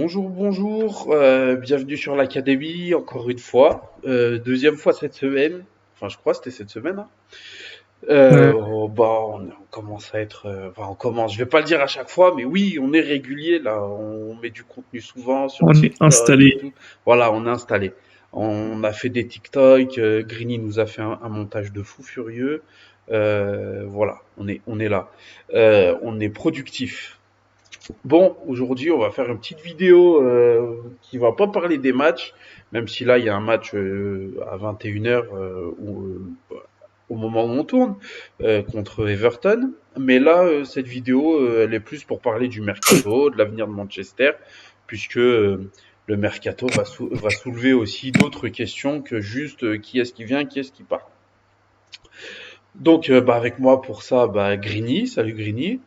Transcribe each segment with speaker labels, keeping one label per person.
Speaker 1: Bonjour, bonjour, bienvenue sur l'Académie, encore une fois, deuxième fois cette semaine, enfin je crois que c'était cette semaine, hein.
Speaker 2: Ouais,
Speaker 1: On commence à être, enfin on commence, je vais pas le dire à chaque fois, mais oui, on est régulier là, on met du contenu souvent sur
Speaker 2: on est
Speaker 1: TikTok et
Speaker 2: installé.
Speaker 1: tout. Voilà, on est installé. On a fait des TikTok, Greeny nous a fait un montage de fou furieux. Voilà, on est là. On est productif. Bon, aujourd'hui, on va faire une petite vidéo qui va pas parler des matchs, même si là, il y a un match à 21h au moment où on tourne contre Everton. Mais là, cette vidéo, elle est plus pour parler du mercato, de l'avenir de Manchester, puisque le mercato va soulever aussi d'autres questions que juste qui est-ce qui vient, qui est-ce qui part. Donc, avec moi pour ça, Grigny. Salut Grigny.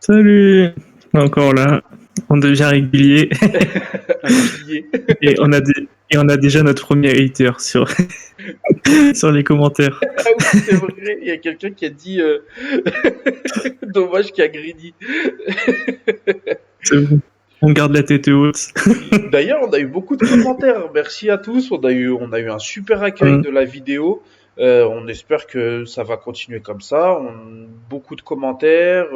Speaker 2: Salut! Encore là, on devient régulier
Speaker 1: Un pilier.
Speaker 2: et on a déjà notre premier hater sur, sur les commentaires.
Speaker 1: Ah oui, c'est vrai, il y a quelqu'un qui a dit dommage qu'il y a Greedy.
Speaker 2: C'est bon. On garde la tête haute.
Speaker 1: D'ailleurs, on a eu beaucoup de commentaires. Merci à tous. On a eu un super accueil de la vidéo. On espère que ça va continuer comme ça. Beaucoup de commentaires.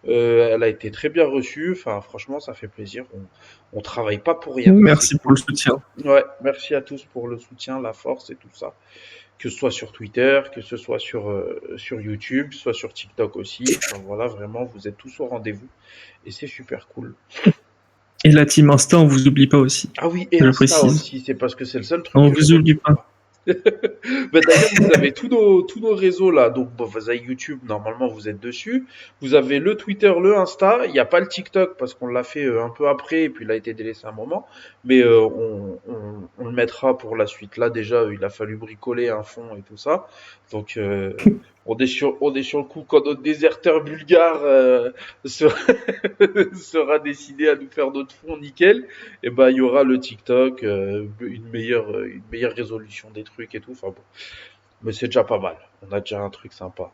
Speaker 1: Elle a été très bien reçue. Enfin, franchement, ça fait plaisir. On travaille pas pour rien. C'est
Speaker 2: Merci pour
Speaker 1: cool.
Speaker 2: le soutien.
Speaker 1: Ouais, merci à tous pour le soutien, la force et tout ça. Que ce soit sur Twitter, que ce soit sur YouTube, soit sur TikTok aussi. Enfin voilà, vraiment, vous êtes tous au rendez-vous et c'est super cool.
Speaker 2: Et la team Insta, on vous oublie pas aussi,
Speaker 1: Ah oui, et
Speaker 2: je
Speaker 1: Insta
Speaker 2: précise.
Speaker 1: aussi, c'est parce que c'est le seul truc
Speaker 2: On
Speaker 1: que je
Speaker 2: vous oublie
Speaker 1: retiens
Speaker 2: pas.
Speaker 1: pas. D'ailleurs, vous avez tous nos réseaux là. Donc, bon, vous avez YouTube, normalement, vous êtes dessus. Vous avez le Twitter, le Insta. Il n'y a pas le TikTok parce qu'on l'a fait un peu après et puis il a été délaissé un moment. Mais on le mettra pour la suite. Là, déjà, il a fallu bricoler un fond et tout ça. Donc, on est sur le coup quand notre déserteur bulgare sera, sera décidé à nous faire notre fond nickel, et ben il y aura le TikTok, une meilleure résolution des trucs et tout. Enfin bon, mais c'est déjà pas mal. On a déjà un truc sympa.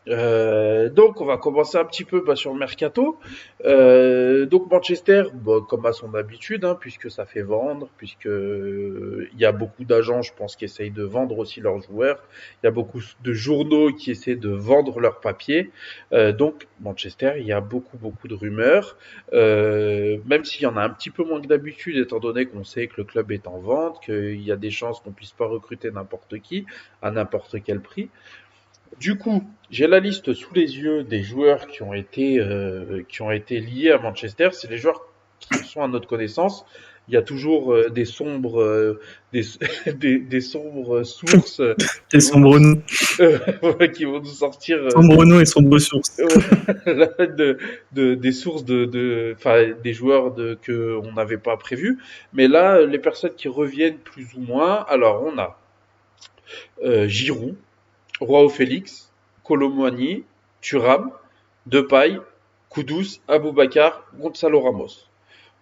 Speaker 1: Donc on va commencer un petit peu sur le mercato. Donc Manchester, comme à son habitude, hein, puisque ça fait vendre, puisque il y a beaucoup d'agents, je pense, qui essayent de vendre aussi leurs joueurs. Il y a beaucoup de journaux qui essaient de vendre leurs papiers. Donc Manchester, il y a beaucoup beaucoup de rumeurs, même s'il y en a un petit peu moins que d'habitude, étant donné qu'on sait que le club est en vente, qu'il y a des chances qu'on puisse pas recruter n'importe qui à n'importe quel prix. Du coup, j'ai la liste sous les yeux des joueurs qui ont été liés à Manchester. C'est les joueurs qui sont à notre connaissance. Il y a toujours des, des sombres sources
Speaker 2: Et
Speaker 1: qui vont nous,
Speaker 2: sombre nom.
Speaker 1: qui vont nous sortir
Speaker 2: Sombre nom et sombre source.
Speaker 1: des sources enfin, des joueurs que on n'avait pas prévus. Mais là, les personnes qui reviennent plus ou moins. Alors, on a Giroud, Joao Félix, Kolo Muani, Thuram, Depay, Kudus, Aboubakar, Gonzalo Ramos.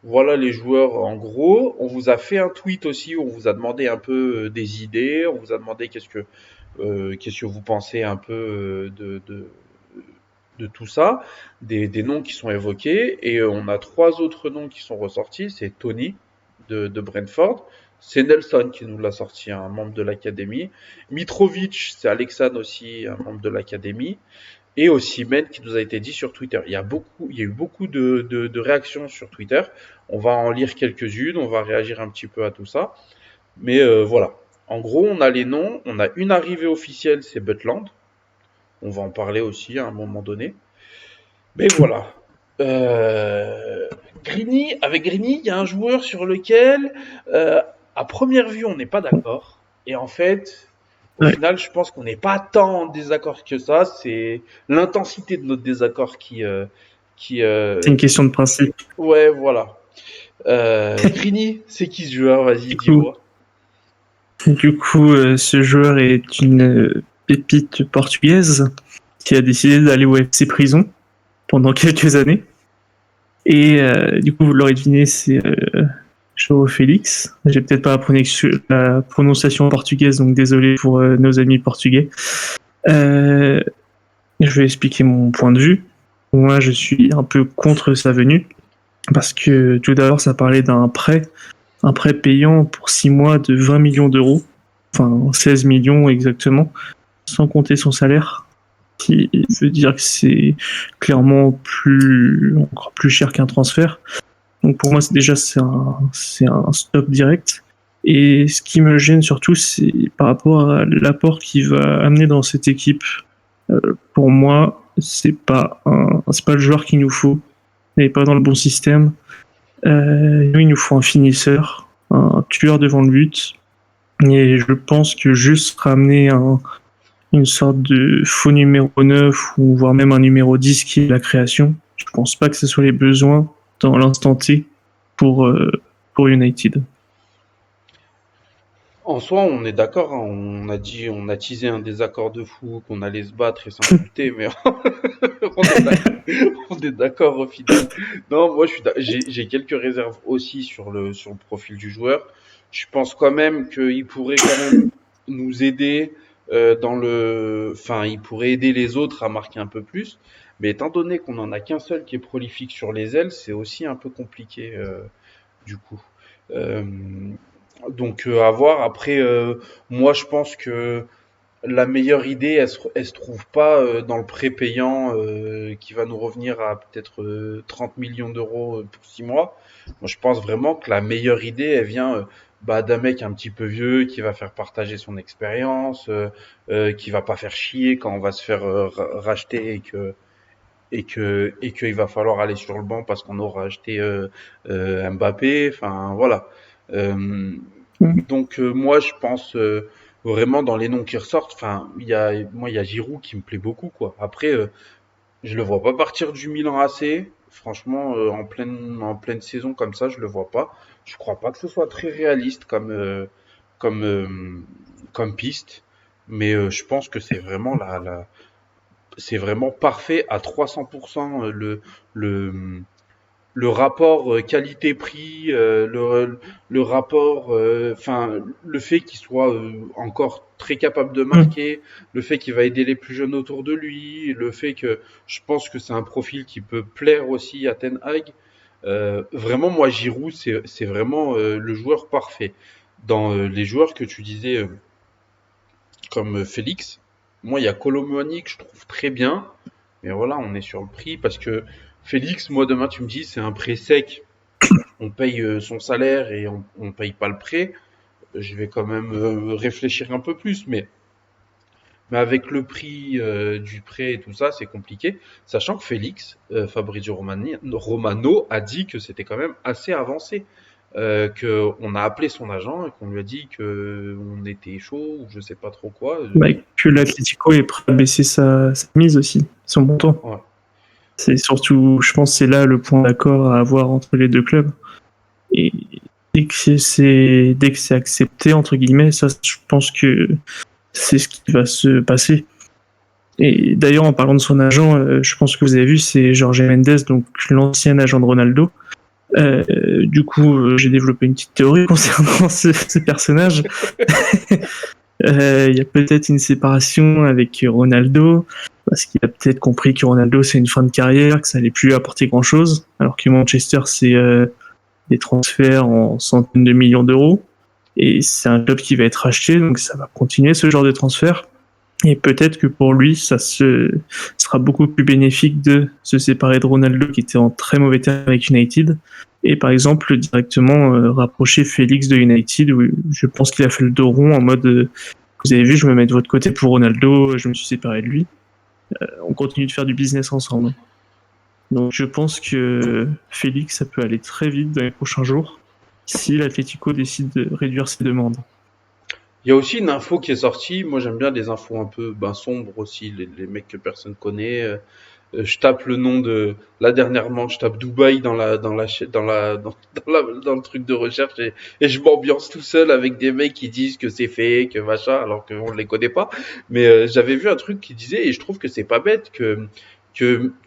Speaker 1: Voilà les joueurs en gros. On vous a fait un tweet aussi où on vous a demandé un peu des idées. On vous a demandé qu'est-ce que vous pensez un peu de tout ça, des noms qui sont évoqués. Et on a trois autres noms qui sont ressortis. C'est Tony de Brentford. C'est Nelson qui nous l'a sorti, un membre de l'académie. Mitrovic, c'est Alexandre aussi, un membre de l'académie. Et Osimhen qui nous a été dit sur Twitter. Il y a eu beaucoup de réactions sur Twitter. On va en lire quelques-unes, on va réagir un petit peu à tout ça. Mais voilà. En gros, on a les noms. On a une arrivée officielle, c'est Butland. On va en parler aussi à un moment donné. Mais voilà. Avec Grigny, il y a un joueur sur lequel, euh, à première vue, on n'est pas d'accord. Et en fait, au
Speaker 2: Ouais.
Speaker 1: final, je pense qu'on n'est pas tant en désaccord que ça. C'est l'intensité de notre désaccord qui,
Speaker 2: C'est une question de principe.
Speaker 1: ouais, voilà. Grigny, c'est qui ce joueur? Vas-y,
Speaker 2: Du coup,
Speaker 1: dis-moi.
Speaker 2: ce joueur est une pépite portugaise qui a décidé d'aller au FC Prison pendant quelques années. Et du coup, vous l'aurez deviné, c'est João Félix. J'ai peut-être pas la prononciation portugaise, donc désolé pour nos amis portugais. Euh, je vais expliquer mon point de vue. Moi, je suis un peu contre sa venue. parce que tout d'abord, ça parlait un prêt payant pour 6 mois de 20 millions d'euros, enfin 16 millions exactement, sans compter son salaire, qui veut dire que c'est clairement encore plus cher qu'un transfert. Donc pour moi, c'est un stop direct. Et ce qui me gêne surtout, c'est par rapport à l'apport qu'il va amener dans cette équipe. Pour moi, c'est pas le joueur qu'il nous faut. Il n'est pas dans le bon système. Nous, il nous faut un finisseur, un tueur devant le but. Et je pense que juste ramener une sorte de faux numéro 9 ou voire même un numéro 10 qui est la création, je pense pas que ce soit les besoins dans l'instant T pour, euh, pour United.
Speaker 1: En soi, on est d'accord, hein, on a teasé un désaccord de fou, qu'on allait se battre et s'insulter, mais on est d'accord au final. Non, moi, j'ai quelques réserves aussi sur le profil du joueur. Je pense quand même qu'il pourrait quand même nous aider enfin, il pourrait aider les autres à marquer un peu plus. Mais étant donné qu'on en a qu'un seul qui est prolifique sur les ailes, c'est aussi un peu compliqué, du coup. Euh, à voir. Après, moi, je pense que la meilleure idée, elle se trouve pas dans le prêt payant qui va nous revenir à peut-être 30 millions d'euros pour 6 mois. Moi, je pense vraiment que la meilleure idée, elle vient d'un mec un petit peu vieux qui va faire partager son expérience, qui va pas faire chier quand on va se faire racheter et qu'il va falloir aller sur le banc parce qu'on aura acheté Mbappé. Enfin, voilà. Euh, moi, je pense vraiment dans les noms qui ressortent. Enfin, il y a Giroud qui me plaît beaucoup, quoi. Après, je le vois pas partir du Milan AC. Franchement, en pleine saison comme ça, je le vois pas. Je crois pas que ce soit très réaliste comme, euh, comme piste, mais je pense que c'est vraiment parfait à 300%. Le, le rapport qualité-prix, le rapport, enfin, le fait qu'il soit encore très capable de marquer, le fait qu'il va aider les plus jeunes autour de lui, le fait que je pense que c'est un profil qui peut plaire aussi à Ten Hag. Vraiment, moi, Giroud, c'est vraiment le joueur parfait. Dans les joueurs que tu disais, comme Félix, moi, il y a Colomboigny que je trouve très bien. Mais voilà, on est sur le prix parce que Félix, moi demain tu me dis c'est un prêt sec, on paye son salaire et on paye pas le prêt, je vais quand même réfléchir un peu plus, mais avec le prix du prêt et tout ça, c'est compliqué. Sachant que Félix, Romano a dit que c'était quand même assez avancé, que on a appelé son agent et qu'on lui a dit que on était chaud ou je sais pas trop quoi.
Speaker 2: Bah, que l'Atlético est prêt à baisser sa mise aussi, son montant.
Speaker 1: Ouais.
Speaker 2: C'est surtout, je pense, c'est là le point d'accord à avoir entre les deux clubs. Et dès que c'est accepté, entre guillemets, ça, je pense que c'est ce qui va se passer. Et d'ailleurs, en parlant de son agent, je pense que vous avez vu, c'est Jorge Mendes, donc l'ancien agent de Ronaldo. Du coup, j'ai développé une petite théorie concernant ce personnage. Il y a peut-être une séparation avec Ronaldo, parce qu'il a peut-être compris que Ronaldo c'est une fin de carrière, que ça allait plus apporter grand-chose, alors que Manchester c'est des transferts en centaines de millions d'euros, et c'est un club qui va être racheté, donc ça va continuer ce genre de transfert. Et peut-être que pour lui, sera beaucoup plus bénéfique de se séparer de Ronaldo, qui était en très mauvais terme avec United, et par exemple directement rapprocher Félix de United, où je pense qu'il a fait le dos rond en mode vous avez vu, je me mets de votre côté pour Ronaldo, je me suis séparé de lui. On continue de faire du business ensemble. Donc je pense que Félix, ça peut aller très vite dans les prochains jours si l'Atlético décide de réduire ses demandes.
Speaker 1: Il y a aussi une info qui est sortie. Moi, j'aime bien les infos un peu sombres aussi, les mecs que personne connaît. Je tape le nom de là dernièrement, je tape Dubaï dans le truc de recherche et je m'ambiance tout seul avec des mecs qui disent que c'est fake, que machin, alors qu'on ne les connaît pas. Mais j'avais vu un truc qui disait et je trouve que c'est pas bête que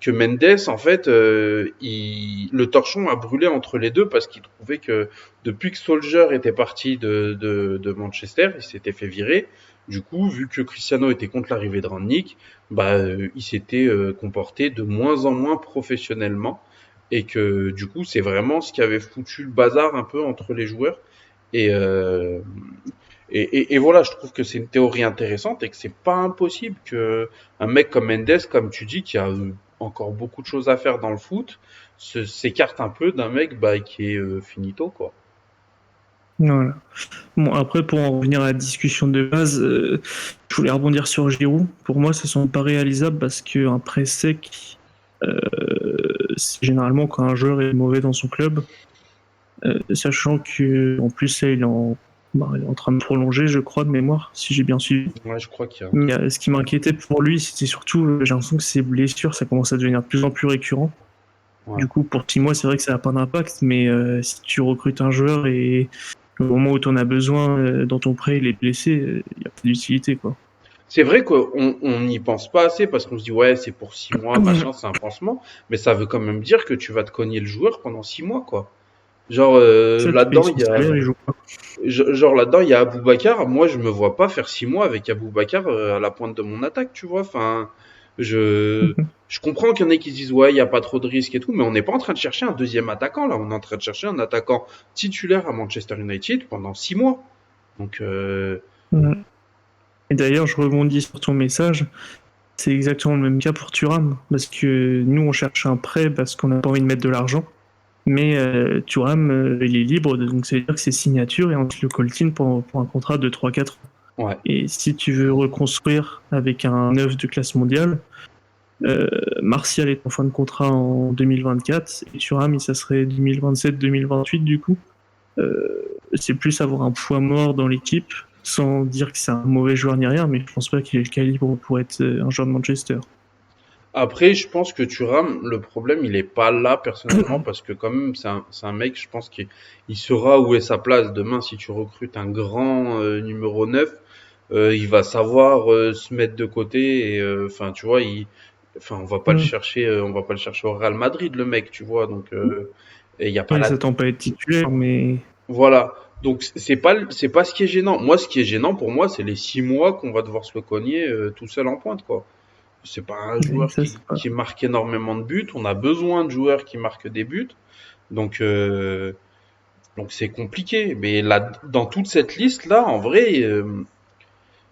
Speaker 1: Mendes en fait le torchon a brûlé entre les deux parce qu'il trouvait que depuis que Solskjaer était parti de Manchester, il s'était fait virer. Du coup, vu que Cristiano était contre l'arrivée de Rangnick, il s'était comporté de moins en moins professionnellement. et que du coup, c'est vraiment ce qui avait foutu le bazar un peu entre les joueurs. Et, euh, et voilà, je trouve que c'est une théorie intéressante et que c'est pas impossible que un mec comme Mendes, comme tu dis, qui a encore beaucoup de choses à faire dans le foot, s'écarte un peu d'un mec bah, qui est finito, quoi.
Speaker 2: Voilà. Bon, après, pour en revenir à la discussion de base, je voulais rebondir sur Giroud. Pour moi, ça ne semble pas réalisable parce qu'un prêt sec, c'est généralement quand un joueur est mauvais dans son club, sachant que en plus, là, il est en train de prolonger, je crois, de mémoire, si j'ai bien suivi.
Speaker 1: Ouais, je crois qu'il y a un
Speaker 2: Mais
Speaker 1: truc.
Speaker 2: ce qui m'inquiétait pour lui, c'était surtout, j'ai l'impression que ses blessures, ça commence à devenir de plus en plus récurrent.
Speaker 1: Ouais.
Speaker 2: Du coup, pour 6 mois, c'est vrai que ça n'a pas d'impact, mais si tu recrutes un joueur et le moment où tu en as besoin dans ton prêt, il est blessé, il n'y a pas d'utilité, quoi.
Speaker 1: C'est vrai qu'on n'y pense pas assez parce qu'on se dit ouais, c'est pour 6 mois, machin, c'est un pansement, mais ça veut quand même dire que tu vas te cogner le joueur pendant 6 mois, quoi. Genre
Speaker 2: Ça, tu payes
Speaker 1: là-dedans,
Speaker 2: son salaire, il joue pas.
Speaker 1: genre là-dedans, il y a Aboubacar. Moi, je me vois pas faire 6 mois avec Aboubacar à la pointe de mon attaque, tu vois. Enfin, je, je comprends qu'il y en ait qui se disent, ouais, il n'y a pas trop de risques et tout, mais on n'est pas en train de chercher un deuxième attaquant, là. On est en train de chercher un attaquant titulaire à Manchester United pendant 6 mois. Donc,
Speaker 2: Ouais. Et d'ailleurs, je rebondis sur ton message. C'est exactement le même cas pour Thuram, parce que nous, on cherche un prêt parce qu'on n'a pas envie de mettre de l'argent. Mais Thuram, il est libre, donc ça veut dire que c'est signature et ensuite le call-in pour un contrat de 3-4 ans.
Speaker 1: ouais.
Speaker 2: Et si tu veux reconstruire avec un neuf de classe mondiale, Martial est en fin de contrat en 2024 et Thuram, ça serait 2027-2028 du coup. C'est plus avoir un poids mort dans l'équipe, sans dire que c'est un mauvais joueur ni rien, mais je pense pas qu'il ait le calibre pour être un joueur de Manchester.
Speaker 1: Après, je pense que Thuram, le problème, il est pas là personnellement parce que quand même, c'est un mec, je pense qu'il il saura où est sa place demain si tu recrutes un grand numéro 9. Il va savoir se mettre de côté et enfin tu vois enfin
Speaker 2: Mm.
Speaker 1: on va pas le chercher au Real Madrid le mec, tu vois, donc et il y a pas
Speaker 2: Ouais, il
Speaker 1: la
Speaker 2: s'attend pas à être titulaire, mais
Speaker 1: voilà. Donc c'est pas ce qui est gênant. Moi, ce qui est gênant pour moi, c'est les 6 mois qu'on va devoir se le cogner tout seul en pointe, quoi. C'est pas un
Speaker 2: mais
Speaker 1: joueur
Speaker 2: ça, c'est pas.
Speaker 1: qui marque énormément de buts. On a besoin de joueurs qui marquent des buts. Donc, donc c'est compliqué. Mais là, dans toute cette liste-là, en vrai,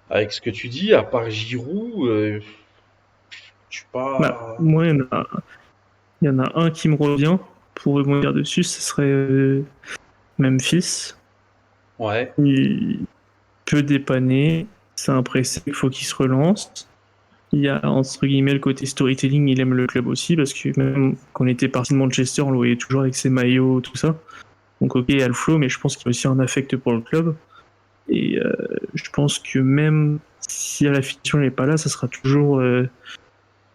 Speaker 1: avec ce que tu dis, à part Giroud, je suis
Speaker 2: Bah,
Speaker 1: pas.
Speaker 2: moi, il y en a un qui me revient pour rebondir dessus, ce serait Memphis.
Speaker 1: Ouais,
Speaker 2: Il peut dépanner, c'est un pressé, il faut qu'il se relance. Il y a entre guillemets le côté storytelling, il aime le club aussi, parce que même quand on était parti de Manchester, on le voyait toujours avec ses maillots, tout ça. Donc ok, il y a le flow, mais je pense qu'il y a aussi un affect pour le club. Et je pense que même si la finition n'est pas là, ça sera toujours.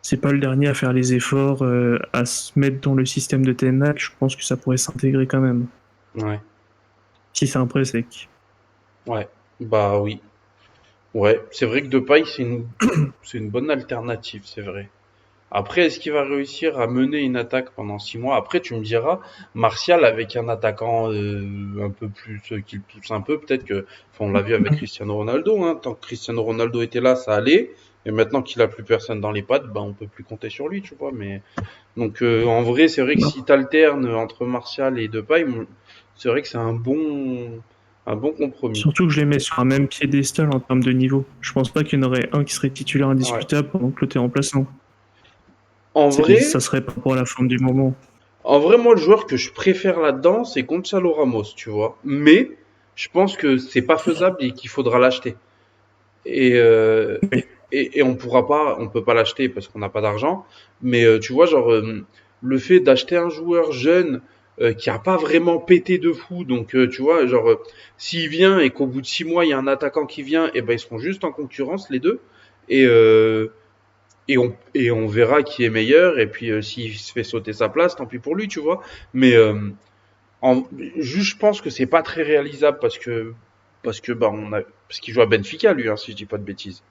Speaker 2: C'est pas le dernier à faire les efforts, à se mettre dans le système de Ten Hag. Je pense que ça pourrait s'intégrer quand même,
Speaker 1: ouais,
Speaker 2: si c'est un prêt sec.
Speaker 1: ouais. Bah oui. Ouais, c'est vrai que Depay, c'est une bonne alternative, c'est vrai. Après, est-ce qu'il va réussir à mener une attaque pendant 6 mois? Après, tu me diras, Martial avec un attaquant un peu plus qui le pousse un peu, peut-être que, enfin, on l'a vu avec Cristiano Ronaldo, hein, tant que Cristiano Ronaldo était là, ça allait. Et maintenant qu'il a plus personne dans les pattes, ben on peut plus compter sur lui, tu vois. Mais donc en vrai, c'est vrai que
Speaker 2: Non.
Speaker 1: si t'alternes entre Martial et Depay, c'est vrai que c'est un bon compromis.
Speaker 2: Surtout que je les mets sur un même piédestal en termes de niveau. Je pense pas qu'il y en aurait un qui serait titulaire
Speaker 1: Ouais.
Speaker 2: indiscutable pendant que l'autre est remplaçant.
Speaker 1: En
Speaker 2: Ça
Speaker 1: vrai,
Speaker 2: serait pas pour la forme du moment.
Speaker 1: moi, le joueur que je préfère là-dedans, c'est Gonzalo Ramos, tu vois. Mais je pense que c'est pas faisable et qu'il faudra l'acheter. Et, et on peut pas l'acheter parce qu'on n'a pas d'argent. Mais tu vois, genre, le fait d'acheter un joueur jeune qui a pas vraiment pété de fou, donc tu vois, genre, s'il vient et qu'au bout de 6 mois, il y a un attaquant qui vient, et ben ils seront juste en concurrence les deux. Et, et on verra qui est meilleur. Et puis s'il se fait sauter sa place, tant pis pour lui, tu vois. Mais en, juste, je pense que c'est pas très réalisable parce que bah parce qu'il joue à Benfica lui, hein, si je dis pas de bêtises.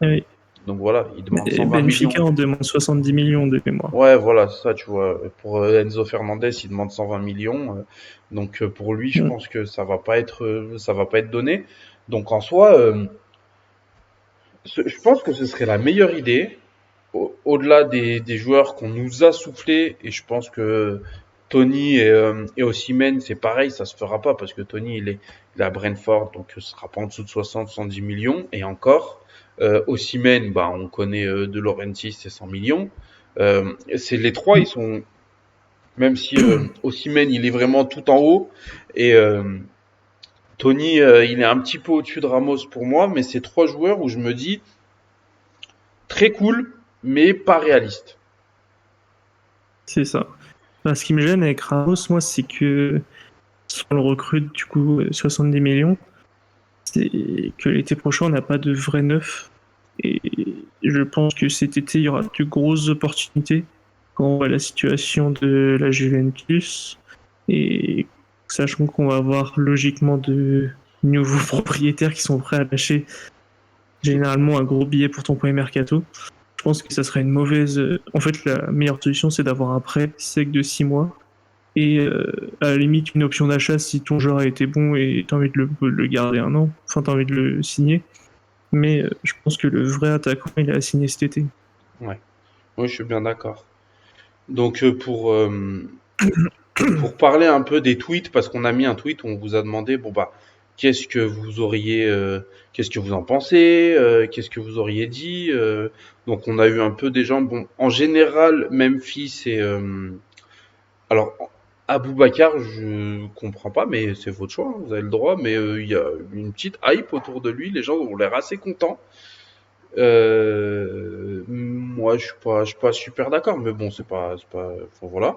Speaker 2: Oui.
Speaker 1: Donc voilà, il demande
Speaker 2: Mais
Speaker 1: 120 millions.
Speaker 2: Benfica en demande 70 millions de mémoire.
Speaker 1: Ouais, voilà, c'est ça, tu vois. Pour Enzo Fernandez, il demande 120 millions. Donc pour lui, je
Speaker 2: Mm.
Speaker 1: pense que ça va pas être donné. Donc en soi, je pense que ce serait la meilleure idée. au-delà des joueurs qu'on nous a soufflés, et je pense que Tony et Osimhen, c'est pareil, ça se fera pas parce que Tony, il est à Brentford, donc ce sera pas en dessous de 60-110 millions, et encore. Osimhen, bah, on connaît De Laurentiis, c'est 100 millions. C'est les trois, ils sont, même si Osimhen, il est vraiment tout en haut, et Tony, il est un petit peu au-dessus de Ramos pour moi, mais c'est trois joueurs où je me dis très cool, mais pas réaliste.
Speaker 2: C'est ça. Bah, ce qui me gêne avec Ramos, moi, c'est que si on le recrute du coup 70 millions, c'est que l'été prochain, on n'a pas de vrai neuf. Et je pense que cet été, il y aura de grosses opportunités quand on voit la situation de la Juventus. Et sachant qu'on va avoir logiquement de nouveaux propriétaires qui sont prêts à lâcher généralement un gros billet pour ton premier mercato, je pense que ça serait une mauvaise. En fait, la meilleure solution, c'est d'avoir un prêt sec de 6 mois et à la limite une option d'achat si ton joueur a été bon et tu as envie de le garder un an, enfin tu as envie de le signer. Mais je pense que le vrai attaquant, il a signé cet été.
Speaker 1: Ouais, oui, je suis bien d'accord. Donc pour parler un peu des tweets, parce qu'on a mis un tweet où on vous a demandé, bon bah, qu'est-ce que vous auriez, qu'est-ce que vous en pensez, qu'est-ce que vous auriez dit. Donc on a eu un peu des gens, bon, en général, Memphis et alors Aboubacar, je comprends pas, mais c'est votre choix, hein, vous avez le droit, mais il y a une petite hype autour de lui, les gens ont l'air assez contents. Moi, je suis pas super d'accord, mais bon, c'est pas, enfin, voilà.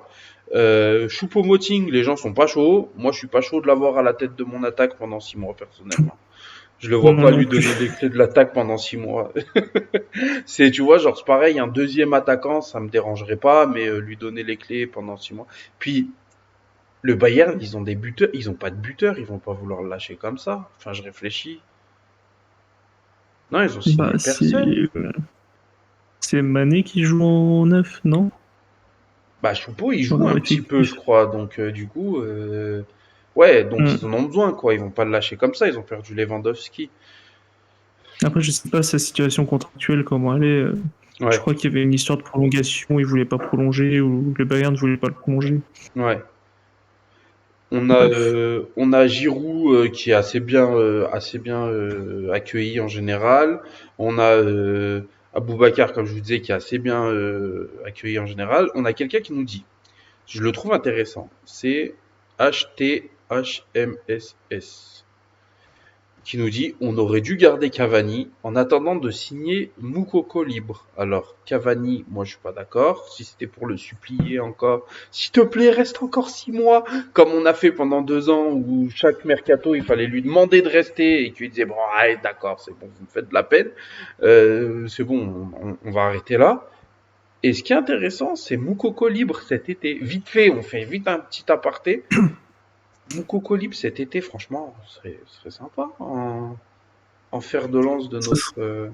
Speaker 1: Choupo-Moting, les gens sont pas chauds. Moi, je suis pas chaud de l'avoir à la tête de mon attaque pendant 6 mois, personnellement. Je le vois
Speaker 2: Moi
Speaker 1: pas
Speaker 2: non
Speaker 1: lui
Speaker 2: plus.
Speaker 1: donner les clés de l'attaque pendant 6 mois. C'est, tu vois, genre, c'est pareil, un deuxième attaquant, ça me dérangerait pas, mais lui donner les clés pendant 6 mois. Puis, le Bayern, ils ont des buteurs, ils ont pas de buteur, ils vont pas vouloir le lâcher comme ça. Enfin, je réfléchis. Non, ils ont signé
Speaker 2: Bah,
Speaker 1: personne.
Speaker 2: c'est Mané qui joue en neuf, non?
Speaker 1: Bah, Choupo, il
Speaker 2: Dans
Speaker 1: joue
Speaker 2: leur
Speaker 1: un petit peu, je
Speaker 2: effectif.
Speaker 1: crois. Donc, du coup, ouais, donc ils
Speaker 2: Hmm.
Speaker 1: en ont besoin, quoi. Ils vont pas le lâcher comme ça. Ils ont perdu Lewandowski.
Speaker 2: Après, je sais pas sa situation contractuelle, comment elle est. Je
Speaker 1: Ouais,
Speaker 2: crois qu'il y avait une histoire de prolongation, il voulait pas prolonger, ou le Bayern ne voulait pas le prolonger.
Speaker 1: ouais.
Speaker 2: Bref.
Speaker 1: On a Giroud qui est assez bien accueilli en général. On a Aboubacar, comme je vous disais, qui est assez bien accueilli en général. On a quelqu'un qui nous dit, je le trouve intéressant, c'est HTHMSS. Qui nous dit on aurait dû garder Cavani en attendant de signer Moukoko libre. Alors Cavani, moi je suis pas d'accord. Si c'était pour le supplier encore, s'il te plaît reste encore 6 mois, comme on a fait pendant 2 ans où chaque mercato il fallait lui demander de rester et qu'il disait bon allez d'accord c'est bon vous me faites de la peine, c'est bon on va arrêter là. Et ce qui est intéressant c'est Moukoko libre cet été. Vite fait on fait vite un petit aparté. Moukoko libre cet été franchement ce serait sympa en fer de lance de
Speaker 2: Ça,
Speaker 1: notre.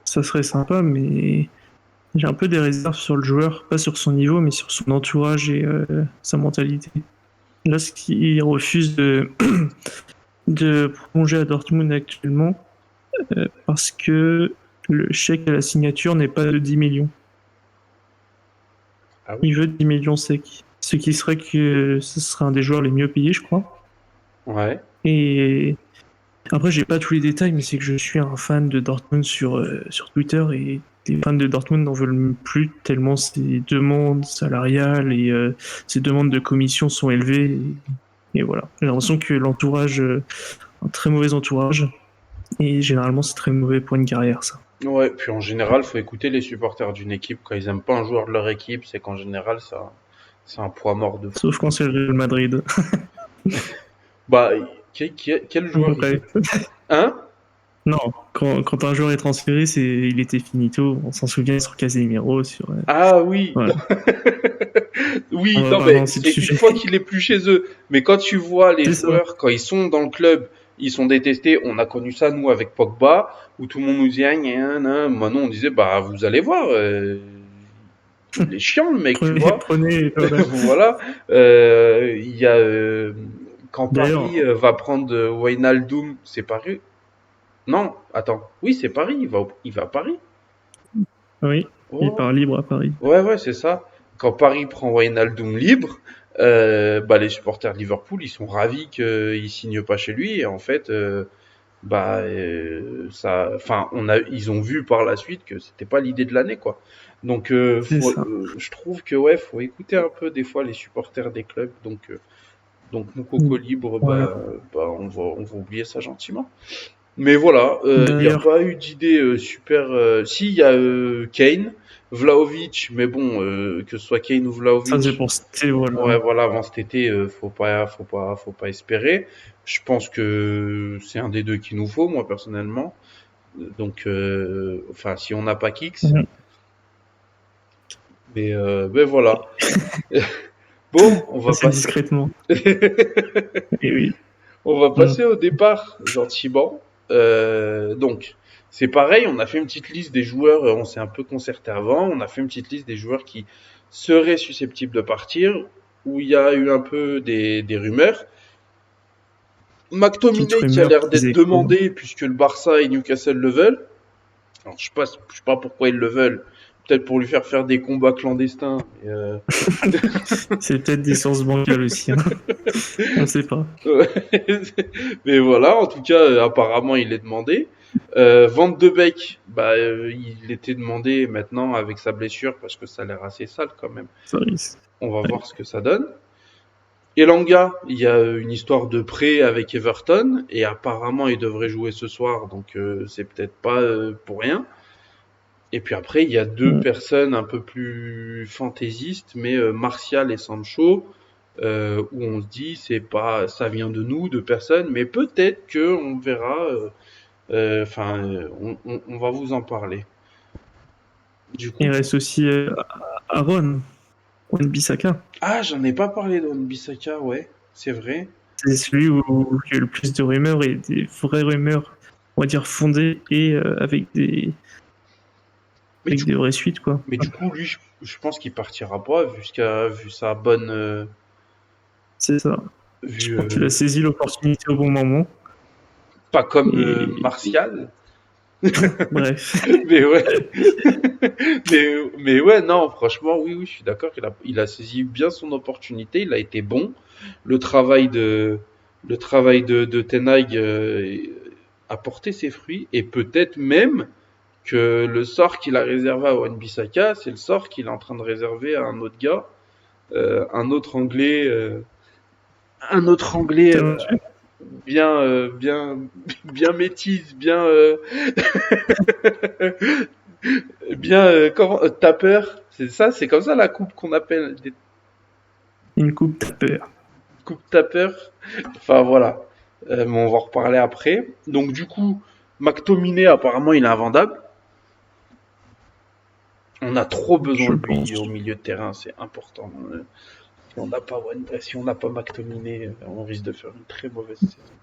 Speaker 2: ça serait sympa, mais j'ai un peu des réserves sur le joueur, pas sur son niveau, mais sur son entourage et sa mentalité. Là, ce qu'il refuse de prolonger à Dortmund actuellement, parce que le chèque à la signature n'est pas de 10 millions.
Speaker 1: Ah oui.
Speaker 2: Il veut 10 millions secs. Ce qui serait que ce serait un des joueurs les mieux payés, je crois.
Speaker 1: Ouais.
Speaker 2: Et après, j'ai pas tous les détails, mais c'est que je suis un fan de Dortmund sur Twitter et les fans de Dortmund n'en veulent plus tellement ses demandes salariales et ses demandes de commission sont élevées. Et voilà. J'ai l'impression que l'entourage, un très mauvais entourage, et généralement c'est très mauvais pour une carrière, ça.
Speaker 1: Ouais. Puis en général, faut écouter les supporters d'une équipe quand ils aiment pas un joueur de leur équipe, c'est qu'en général, ça, c'est un poids mort de fou.
Speaker 2: Sauf quand c'est le Real Madrid.
Speaker 1: Bah, quel
Speaker 2: À
Speaker 1: joueur
Speaker 2: peu
Speaker 1: il.
Speaker 2: près.
Speaker 1: Hein?
Speaker 2: Non, quand un joueur est transféré, il était finito. On s'en souvient sur Casemiro, sur.
Speaker 1: Ah oui.
Speaker 2: Voilà. On
Speaker 1: Oui,
Speaker 2: va
Speaker 1: non,
Speaker 2: pas
Speaker 1: mais
Speaker 2: lancer le
Speaker 1: c'est une
Speaker 2: sujet.
Speaker 1: fois qu'il est plus chez eux. Mais quand tu vois les
Speaker 2: C'est ça.
Speaker 1: joueurs, quand ils sont dans le club, ils sont détestés. On a connu ça, nous, avec Pogba, où tout le monde nous disait, ah, gna, gna. Maintenant, on disait, bah, vous allez voir, il est chiant, le mec, tu vois.
Speaker 2: Prenez, voilà.
Speaker 1: Voilà. Il y a quand Paris
Speaker 2: D'ailleurs,
Speaker 1: va prendre Wijnaldum, c'est Paris? Non, attends. Oui, c'est Paris. Il va à Paris.
Speaker 2: Oui, il
Speaker 1: Oh,
Speaker 2: part libre à Paris.
Speaker 1: ouais, c'est ça. Quand Paris prend Wijnaldum libre, bah, les supporters de Liverpool, ils sont ravis qu'il signe pas chez lui. Et en fait, bah, enfin, ils ont vu par la suite que c'était pas l'idée de l'année, quoi. Donc,
Speaker 2: C'est ça.
Speaker 1: je trouve que ouais, faut écouter un peu des fois les supporters des clubs. Donc Moukoko libre,
Speaker 2: Voilà.
Speaker 1: bah, on va oublier ça gentiment. Mais voilà, il n'y a
Speaker 2: D'ailleurs,
Speaker 1: pas eu d'idée super. Si, il y a Kane, Vlahovic, mais bon, que ce soit Kane ou
Speaker 2: ça c'est
Speaker 1: Vlahovic,
Speaker 2: pour citer,
Speaker 1: ouais,
Speaker 2: voilà.
Speaker 1: voilà, avant cet été, faut pas espérer. Je pense que c'est un des deux qu'il nous faut, moi personnellement. Donc, enfin, si on n'a pas Kicks,
Speaker 2: Mhm.
Speaker 1: mais voilà. Bon,
Speaker 2: Assez discrètement. Et oui.
Speaker 1: on va
Speaker 2: Mhm.
Speaker 1: passer au départ gentiment. Donc, c'est pareil, on a fait une petite liste des joueurs, on s'est un peu concerté avant, on a fait une petite liste des joueurs qui seraient susceptibles de partir, où il y a eu un peu des rumeurs.
Speaker 2: Petite
Speaker 1: McTominay qui a
Speaker 2: rumeur,
Speaker 1: l'air
Speaker 2: petits
Speaker 1: d'être
Speaker 2: échos.
Speaker 1: demandé puisque le Barça et Newcastle le veulent. Alors je sais pas pourquoi ils le veulent. Peut-être pour lui faire des combats clandestins.
Speaker 2: C'est peut-être des sources bancales aussi, hein. On sait pas.
Speaker 1: Ouais. Mais voilà, en tout cas, apparemment, il est demandé. Van de Beek, bah, il était demandé maintenant avec sa blessure parce que ça a l'air assez sale quand même.
Speaker 2: Ça risque.
Speaker 1: On va
Speaker 2: Ouais.
Speaker 1: voir ce que ça donne. Elanga, il y a une histoire de prêt avec Everton et apparemment il devrait jouer ce soir, donc c'est peut-être pas pour rien. Et puis après, il y a deux
Speaker 2: Mhm.
Speaker 1: personnes un peu plus fantaisistes, mais Martial et Sancho, où on se dit c'est pas, ça vient de nous, de personnes, mais peut-être que on verra. Enfin, on va vous en parler. Du
Speaker 2: Il
Speaker 1: coup,
Speaker 2: reste aussi Aaron, Wan-Bissaka.
Speaker 1: ah, j'en ai pas parlé de Wan-Bissaka, ouais, c'est vrai.
Speaker 2: C'est celui où il y a eu le plus de rumeurs et des vraies rumeurs, on va dire fondées et
Speaker 1: Mais
Speaker 2: avec
Speaker 1: du,
Speaker 2: des vraies suites, quoi.
Speaker 1: mais du coup, lui, je pense qu'il partira pas vu sa bonne,
Speaker 2: C'est ça. Je
Speaker 1: vu
Speaker 2: pense qu'il a saisi l'opportunité au bon moment.
Speaker 1: pas comme
Speaker 2: Et
Speaker 1: Martial,
Speaker 2: bref.
Speaker 1: mais ouais. Mais ouais, non, franchement, oui, je suis d'accord il a saisi bien son opportunité, il a été bon. Le travail de, le travail de Ten Hag a porté ses fruits et peut-être même que le sort qu'il a réservé à Wan-Bissaka, c'est le sort qu'il est en train de réserver à un autre gars, un autre Anglais
Speaker 2: Talentueux.
Speaker 1: bien, bien métis, bien, bien, comment, tapeur. C'est ça, c'est comme ça la coupe qu'on appelle des
Speaker 2: Une coupe tapeur.
Speaker 1: coupes tapeurs. Enfin voilà. Mais on va en reparler après. Donc du coup, McTominay apparemment il est invendable. On a trop besoin
Speaker 2: Je
Speaker 1: de
Speaker 2: pense.
Speaker 1: lui au milieu de terrain, c'est important. Si on n'a pas McTominay, on risque de faire une très mauvaise saison.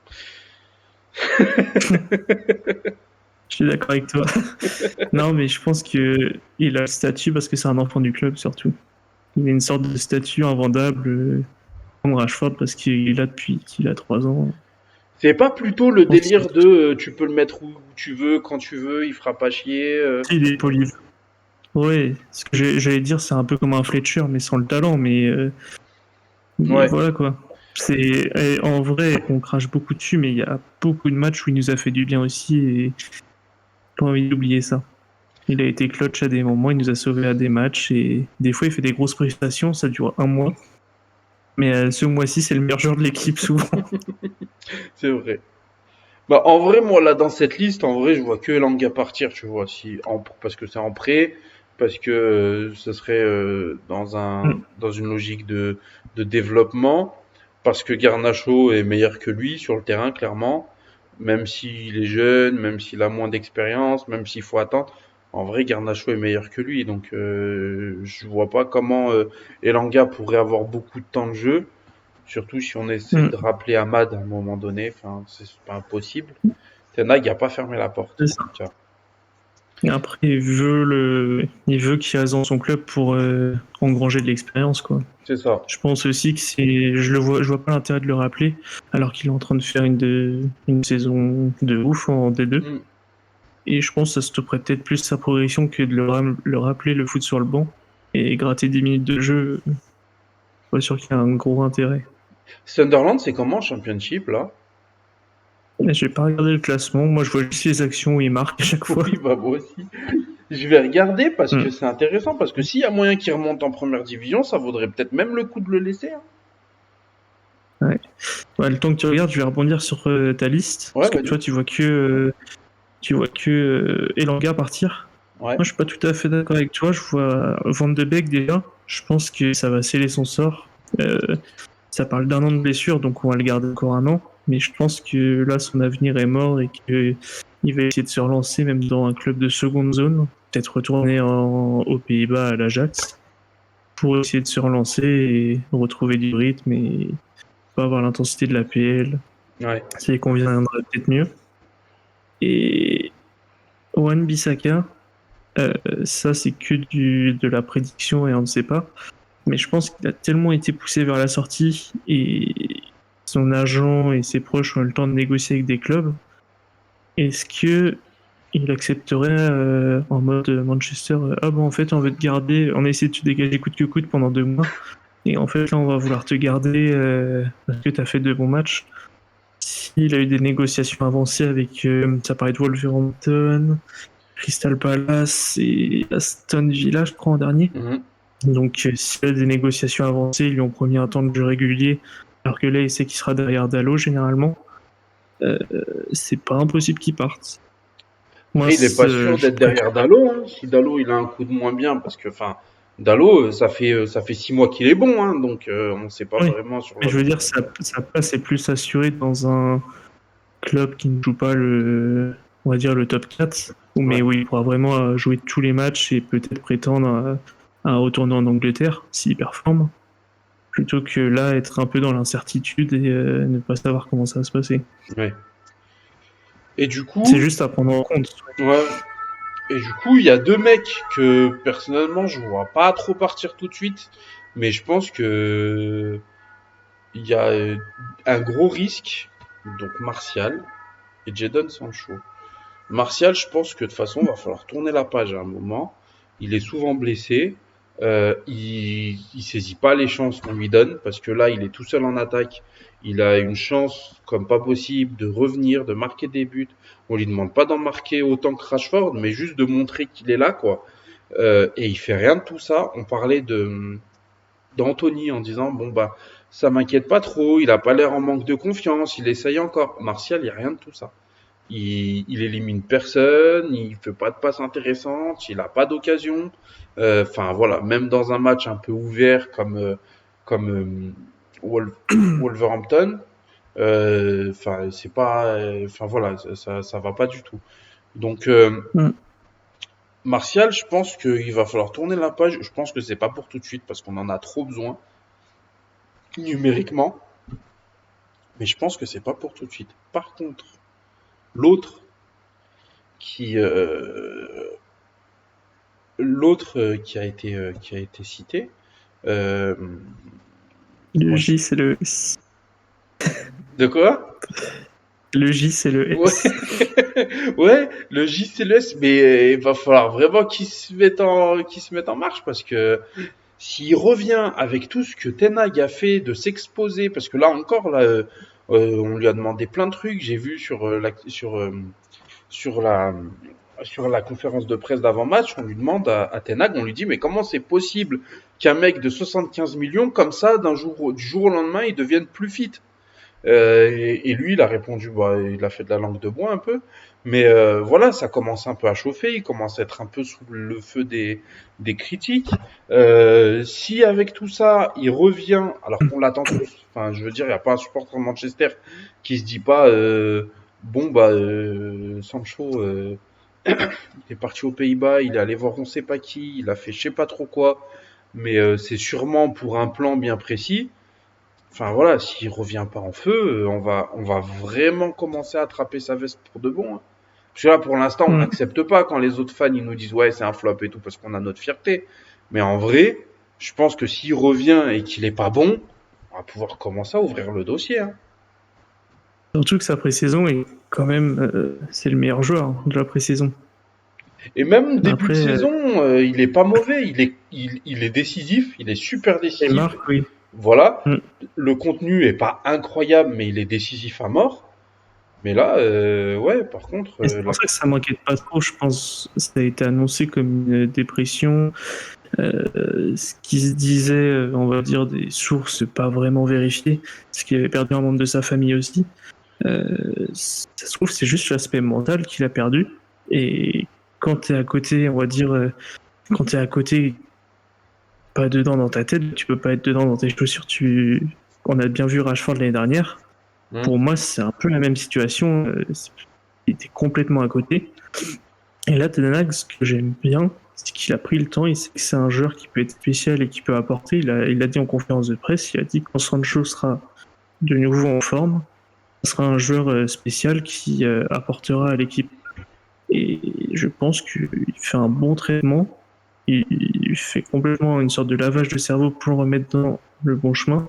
Speaker 2: Je suis d'accord avec toi. Non, mais je pense que il a le statut parce que c'est un enfant du club, surtout. Il a une sorte de statut invendable, comme Rashford, parce qu'il est là depuis qu'il a 3 ans.
Speaker 1: C'est pas plutôt le
Speaker 2: Je pense
Speaker 1: délire de tu peux le mettre où tu veux, quand tu veux, il fera pas chier.
Speaker 2: qu'il est polyvalent. Ouais, ce que j'allais dire, c'est un peu comme un Fletcher, mais sans le talent. Mais
Speaker 1: Ouais,
Speaker 2: voilà quoi. En vrai, on crache beaucoup dessus, mais il y a beaucoup de matchs où il nous a fait du bien aussi et j'ai pas envie d'oublier ça. Il a été clutch à des moments, il nous a sauvés à des matchs et des fois il fait des grosses prestations, ça dure un mois. Mais ce mois-ci, c'est le meilleur joueur de l'équipe souvent.
Speaker 1: c'est vrai. Bah en vrai, moi là dans cette liste, en vrai, je vois que Elanga partir, tu vois, parce que c'est en prêt, parce que ce serait dans une logique de développement, parce que Garnacho est meilleur que lui sur le terrain, clairement, même s'il est jeune, même s'il a moins d'expérience, même s'il faut attendre. En vrai, Garnacho est meilleur que lui, donc je vois pas comment Elanga pourrait avoir beaucoup de temps de jeu. Surtout si on essaie de rappeler Ahmad à un moment donné, enfin, c'est pas impossible. Ten Hag a pas fermé la porte,
Speaker 2: C'est
Speaker 1: en
Speaker 2: ça.
Speaker 1: tout cas.
Speaker 2: Et après, il veut qu'il reste dans son club pour engranger de l'expérience, quoi.
Speaker 1: C'est ça.
Speaker 2: Je pense aussi que je vois pas l'intérêt de le rappeler, alors qu'il est en train de faire une saison de ouf en D2.
Speaker 1: Mm.
Speaker 2: Et je pense que ça stopperait peut-être plus sa progression que de le rappeler le foot sur le banc et gratter 10 minutes de jeu. Pas sûr qu'il y a un gros intérêt.
Speaker 1: Sunderland, c'est comment, Championship, là?
Speaker 2: Mais j'ai pas regardé le classement. Moi, je vois juste les actions où il marque à chaque fois.
Speaker 1: Oui, bah moi aussi. Je vais regarder parce que
Speaker 2: Hmm.
Speaker 1: c'est intéressant, parce que s'il y a moyen qu'il remonte en première division, ça vaudrait peut-être même le coup de le laisser, hein.
Speaker 2: Ouais. Ouais, le temps que tu regardes, je vais rebondir sur ta liste.
Speaker 1: Ouais,
Speaker 2: Parce que
Speaker 1: vas-y.
Speaker 2: toi, tu vois que Elanga partir.
Speaker 1: Ouais.
Speaker 2: Moi, je suis pas tout à fait d'accord avec toi. Je vois Van de Beek déjà. Je pense que ça va sceller son sort. Euh, Ça parle d'un an de blessure, donc on va le garder encore un an. Mais je pense que là, son avenir est mort et qu'il va essayer de se relancer même dans un club de seconde zone. Peut-être retourner aux Pays-Bas à l'Ajax pour essayer de se relancer et retrouver du rythme et pas avoir l'intensité de la PL.
Speaker 1: Ouais.
Speaker 2: Ça lui conviendrait peut-être mieux. Et Wan Bissaka, euh, ça c'est que de la prédiction et on ne sait pas. Mais je pense qu'il a tellement été poussé vers la sortie et son agent et ses proches ont eu le temps de négocier avec des clubs. Est-ce que il accepterait en mode Manchester, ah bon en fait on veut te garder, on a essayé de te dégager coûte que coûte pendant 2 mois et en fait là on va vouloir te garder parce que tu as fait de bons matchs. S'il a eu des négociations avancées avec, ça parlait de Wolverhampton, Crystal Palace et Aston Villa je crois en dernier.
Speaker 1: Mhm.
Speaker 2: Donc, s'il y a des négociations avancées, ils lui ont promis un temps de jeu régulier, alors que là, il sait qu'il sera derrière Dalot généralement. Euh, c'est pas impossible qu'il parte. Moi,
Speaker 1: Après, il est pas sûr
Speaker 2: je
Speaker 1: d'être
Speaker 2: préfère.
Speaker 1: derrière Dalot, hein. Si Dalot, il a un coup de moins bien, parce que, enfin, Dalot, ça fait 6 mois qu'il est bon, hein, donc on sait pas
Speaker 2: Oui,
Speaker 1: vraiment sur
Speaker 2: mais
Speaker 1: la
Speaker 2: je veux
Speaker 1: longueur.
Speaker 2: dire, sa place est plus assurée dans un club qui ne joue pas on va dire, le top 4, mais
Speaker 1: Ouais,
Speaker 2: où il pourra vraiment jouer tous les matchs et peut-être prétendre à retourner en Angleterre s'il performe, plutôt que là, être un peu dans l'incertitude et ne pas savoir comment ça va se passer.
Speaker 1: ouais. Et du
Speaker 2: C'est
Speaker 1: coup,
Speaker 2: juste à prendre en compte.
Speaker 1: ouais. Et du coup, il y a deux mecs que personnellement je vois pas trop partir tout de suite, mais je pense que il y a un gros risque, donc Martial et Jadon Sancho. Martial, je pense que de toute façon, va falloir tourner la page à un moment. Il est souvent blessé. Il saisit pas les chances qu'on lui donne parce que là, il est tout seul en attaque. Il a une chance comme pas possible de revenir, de marquer des buts. On lui demande pas d'en marquer autant que Rashford, mais juste de montrer qu'il est là, quoi. Et il fait rien de tout ça. On parlait de d'Anthony en disant bon bah ça m'inquiète pas trop. Il a pas l'air en manque de confiance. Il essaye encore. Martial, il y a rien de tout ça. Il élimine personne, il fait pas de passes intéressantes, il a pas d'occasion. Enfin voilà, même dans un match un peu ouvert comme Wolverhampton, enfin c'est pas, enfin voilà, ça va pas du tout. Donc
Speaker 2: Mm.
Speaker 1: Martial, je pense qu'il va falloir tourner la page. Je pense que c'est pas pour tout de suite parce qu'on en a trop besoin numériquement, mais je pense que c'est pas pour tout de suite. Par contre, l'autre qui qui a été cité, euh,
Speaker 2: Le
Speaker 1: moi
Speaker 2: J, c'est le S.
Speaker 1: de quoi?
Speaker 2: Le J, c'est le
Speaker 1: Ouais,
Speaker 2: S.
Speaker 1: ouais, le JCLS, mais il va falloir vraiment qu'il se mette en marche parce que s'il revient avec tout ce que Ten Hag a fait de s'exposer, parce que là encore, là, on lui a demandé plein de trucs. J'ai vu sur la sur la conférence de presse d'avant-match, on lui demande à Ten Hag, on lui dit mais comment c'est possible qu'un mec de 75 millions comme ça du jour au lendemain il devienne plus fit. Et lui il a répondu bah il a fait de la langue de bois un peu, mais voilà ça commence un peu à chauffer, il commence à être un peu sous le feu des critiques. Si avec tout ça il revient alors qu'on l'attend tous, enfin je veux dire il n'y a pas un supporter de Manchester qui se dit pas bon bah Sancho il est parti aux Pays-Bas, il est allé voir on sait pas qui, il a fait je sais pas trop quoi, mais c'est sûrement pour un plan bien précis. Enfin voilà, s'il revient pas en feu, on va vraiment commencer à attraper sa veste pour de bon, hein. Parce que là, pour l'instant, on
Speaker 2: Mm.
Speaker 1: n'accepte pas quand les autres fans ils nous disent ouais c'est un flop et tout parce qu'on a notre fierté. Mais en vrai, je pense que s'il revient et qu'il est pas bon, on va pouvoir commencer à ouvrir le dossier, hein.
Speaker 2: Surtout que sa pré-saison est quand même, c'est le meilleur joueur de la pré-saison.
Speaker 1: Et même début de
Speaker 2: Après,
Speaker 1: saison, il est pas mauvais, il est décisif, il est super
Speaker 2: les
Speaker 1: décisif.
Speaker 2: marques, oui.
Speaker 1: Voilà.
Speaker 2: Mm.
Speaker 1: Le contenu est pas incroyable, mais il est décisif à mort. Mais là, ouais, par contre,
Speaker 2: Et c'est pour ça que ça m'inquiète pas trop, je pense. Ça a été annoncé comme une dépression. Ce qui se disait, on va dire, des sources pas vraiment vérifiées, parce qu'il avait perdu un membre de sa famille aussi. Ça se trouve, c'est juste l'aspect mental qu'il a perdu. Et quand t'es à côté, on va dire, quand t'es à côté, pas dedans dans ta tête, tu peux pas être dedans dans tes chaussures. On a bien vu Rashford l'année dernière.
Speaker 1: hmm,
Speaker 2: Pour moi, c'est un peu la même situation. Il était complètement à côté. Et là, Ten Hag, ce que j'aime bien, c'est qu'il a pris le temps. Il sait que c'est un joueur qui peut être spécial et qui peut apporter. Il a dit en conférence de presse, il a dit que quand Sancho sera de nouveau en forme, ce sera un joueur spécial qui apportera à l'équipe. Et je pense qu'il fait un bon traitement. Il fait complètement une sorte de lavage de cerveau pour le remettre dans le bon chemin.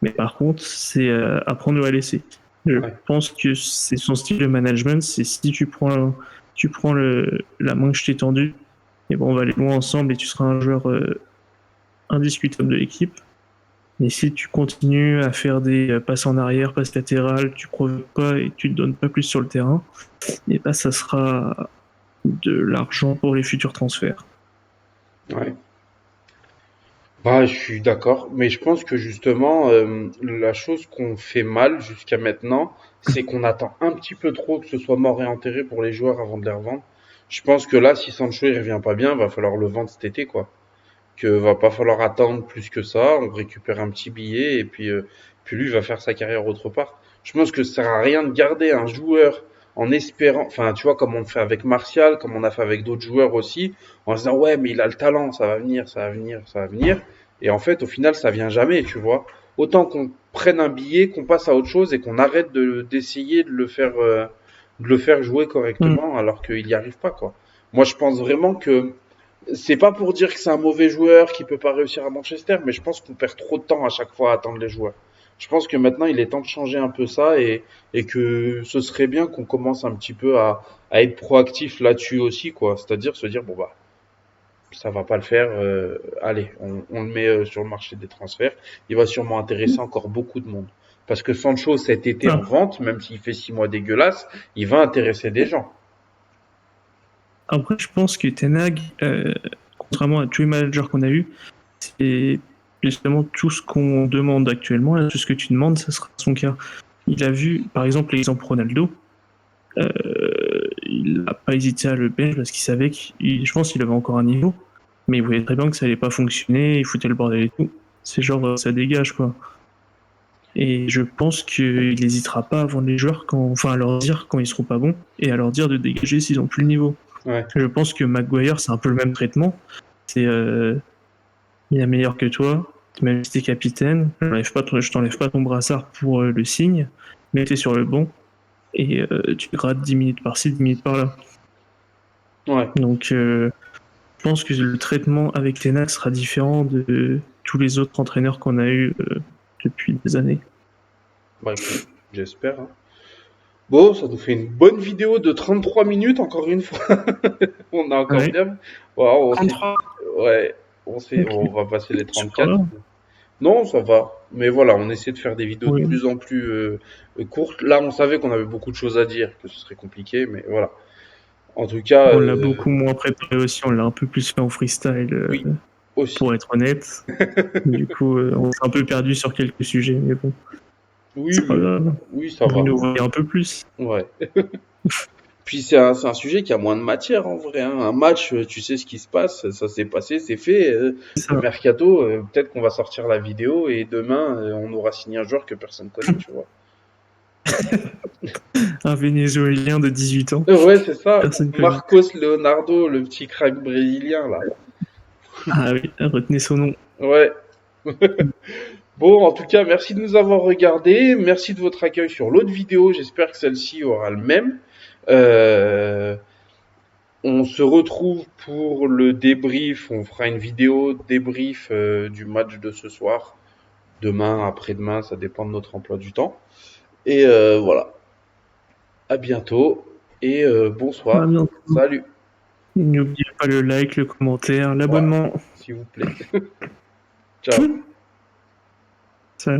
Speaker 2: Mais par contre, c'est apprendre à laisser. Je
Speaker 1: ouais.
Speaker 2: pense que c'est son style de management. C'est si tu prends la main que je t'ai tendue, et bon, on va aller loin ensemble et tu seras un joueur indiscutable de l'équipe. Mais si tu continues à faire des passes en arrière, passes latérales, tu provoques pas et tu te donnes pas plus sur le terrain, et bah ça sera de l'argent pour les futurs transferts.
Speaker 1: Ouais. Bah, je suis d'accord, mais je pense que justement, la chose qu'on fait mal jusqu'à maintenant, c'est qu'on attend un petit peu trop que ce soit mort et enterré pour les joueurs avant de les revendre. Je pense que là, si Sancho il revient pas bien, va falloir le vendre cet été, quoi. Que va pas falloir attendre plus que ça, on récupère un petit billet et puis lui va faire sa carrière autre part. Je pense que ça sert à rien de garder un joueur en espérant, enfin tu vois comme on fait avec Martial, comme on a fait avec d'autres joueurs aussi, en se disant ouais mais il a le talent, ça va venir, ça va venir, ça va venir. Et en fait au final ça vient jamais, tu vois. Autant qu'on prenne un billet, qu'on passe à autre chose et qu'on arrête d'essayer de le faire jouer
Speaker 2: Mm.
Speaker 1: correctement alors qu'il n'y arrive pas quoi. Moi je pense vraiment que c'est pas pour dire que c'est un mauvais joueur qui peut pas réussir à Manchester, mais je pense qu'on perd trop de temps à chaque fois à attendre les joueurs. Je pense que maintenant il est temps de changer un peu ça et que ce serait bien qu'on commence un petit peu à être proactif là-dessus aussi, quoi. C'est-à-dire se dire bon bah ça va pas le faire, allez, on le met sur le marché des transferts. Il va sûrement intéresser encore beaucoup de monde. Parce que Sancho cet été en
Speaker 2: Ah.
Speaker 1: vente, même s'il fait 6 mois dégueulasse, il va intéresser des gens.
Speaker 2: Après, je pense que Ten Hag, contrairement à tous les managers qu'on a eu, c'est justement tout ce qu'on demande actuellement, tout ce que tu demandes, ça sera son cas. Il a vu, par exemple, l'exemple Ronaldo. Il n'a pas hésité à le bench parce qu'il savait je pense qu'il avait encore un niveau, mais il voyait très bien que ça allait pas fonctionner, il foutait le bordel et tout. C'est genre, ça dégage, quoi. Et je pense qu'il n'hésitera pas à vendre les joueurs enfin, à leur dire quand ils seront pas bons et à leur dire de dégager s'ils ont plus le niveau.
Speaker 1: Ouais,
Speaker 2: Je pense que Maguire, c'est un peu le même traitement. C'est, il est meilleur que toi, même si t'es capitaine, je t'enlève pas ton brassard pour le signe, mais t'es sur le banc et tu grattes 10 minutes par-ci, 10 minutes par-là.
Speaker 1: ouais.
Speaker 2: Donc, je pense que le traitement avec Tenax sera différent de tous les autres entraîneurs qu'on a eu depuis des années.
Speaker 1: Bah écoute, j'espère, hein. Bon, ça nous fait une bonne vidéo de 33 minutes, encore une fois. On a encore
Speaker 2: Ouais.
Speaker 1: bien. Wow,
Speaker 2: 33.
Speaker 1: ouais,
Speaker 2: Ok.
Speaker 1: on va passer les
Speaker 2: Super
Speaker 1: 34.
Speaker 2: là.
Speaker 1: Non, ça va. Mais voilà, on essaie de faire des vidéos de
Speaker 2: Oui.
Speaker 1: plus en plus courtes. Là, on savait qu'on avait beaucoup de choses à dire, que ce serait compliqué, mais voilà. En tout cas,
Speaker 2: On l'a beaucoup moins préparé aussi, on l'a un peu plus fait en freestyle,
Speaker 1: oui, aussi.
Speaker 2: pour être honnête. Du coup, on s'est un peu perdu sur quelques sujets, mais bon,
Speaker 1: Oui,
Speaker 2: c'est pas
Speaker 1: mais
Speaker 2: grave.
Speaker 1: oui, ça
Speaker 2: Vous
Speaker 1: va.
Speaker 2: nous voyez un peu plus.
Speaker 1: Ouais. Puis c'est un sujet qui a moins de matière en vrai, hein. Un match, tu sais ce qui se passe, ça s'est passé, c'est fait.
Speaker 2: C'est
Speaker 1: Le
Speaker 2: ça.
Speaker 1: mercato, peut-être qu'on va sortir la vidéo et demain, on aura signé un joueur que personne connaît, tu vois.
Speaker 2: Un Vénézuélien de 18 ans,
Speaker 1: Ouais, c'est ça.
Speaker 2: personne connaît.
Speaker 1: Marcos Leonardo, le petit crack brésilien là.
Speaker 2: Ah oui, retenez son nom.
Speaker 1: Ouais. Bon, en tout cas, merci de nous avoir regardés. Merci de votre accueil sur l'autre vidéo. J'espère que celle-ci aura le même. Euh, On se retrouve pour le débrief. On fera une vidéo débrief du match de ce soir. Demain, après-demain, ça dépend de notre emploi du temps. Et voilà. À bientôt et
Speaker 2: À
Speaker 1: bonsoir.
Speaker 2: bientôt.
Speaker 1: Salut.
Speaker 2: N'oubliez pas le like, le commentaire,
Speaker 1: Ouais,
Speaker 2: l'abonnement.
Speaker 1: s'il vous plaît. Ciao.
Speaker 2: Ça